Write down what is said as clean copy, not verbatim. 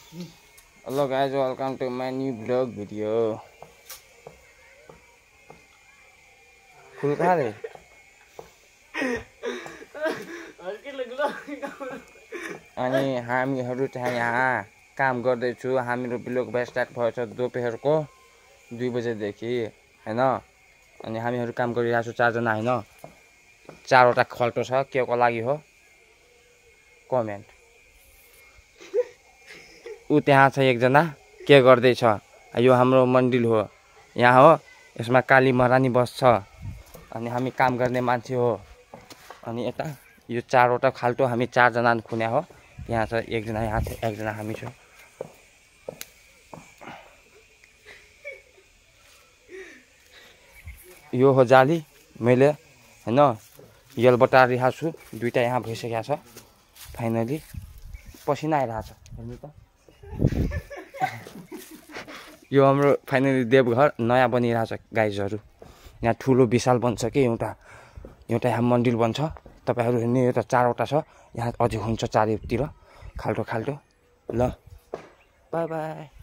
Hello guys, welcome to my new vlog video. फुल कहाँ रे? अनि हामीहरू चाहिँ यहाँ काम गर्दैछु। हामीहरू ब्लग ब्याच स्टार्ट भएछ दोपहरको 2 बजेदेखि हैन। अनि हामीहरू काम गरिरहेछौँ 4 जना हैन। 4 वटा खल्टो छ, केको लागि हो कमेन्ट। उ त्यहाँ छ एकजना के गर्दैछ। यो हाम्रो मन्दिर हो, यहाँ हो। यसमा काली महारानी बस्छ अनि हामी काम गर्ने मान्छे हो। अनि यता यो 4 वटा खाल्टो हामी 4 जना खुन्या हो। यहाँ छ एकजना, यहाँ छ एकजना, हामी छ। यो हो जाली मैले हैन यल बटारिरहेको छु। 2टा यहाँ भइसकेको छ फाइनली। पसिना आइरहेको छ हेर्नु त। यो हाम्रो फाइनली देवघर नयाँ बनिरहेको छ गाइजहरू। यहाँ ठुलो विशाल बन्छ कि एउटा यहाँ मन्दिर बन्छ। तपाईहरु हेर्ने यो त 4 वटा छ, यहाँ अझै हुन्छ चारैतिर खाल्टो खाल्टो। ल बाइ बाइ।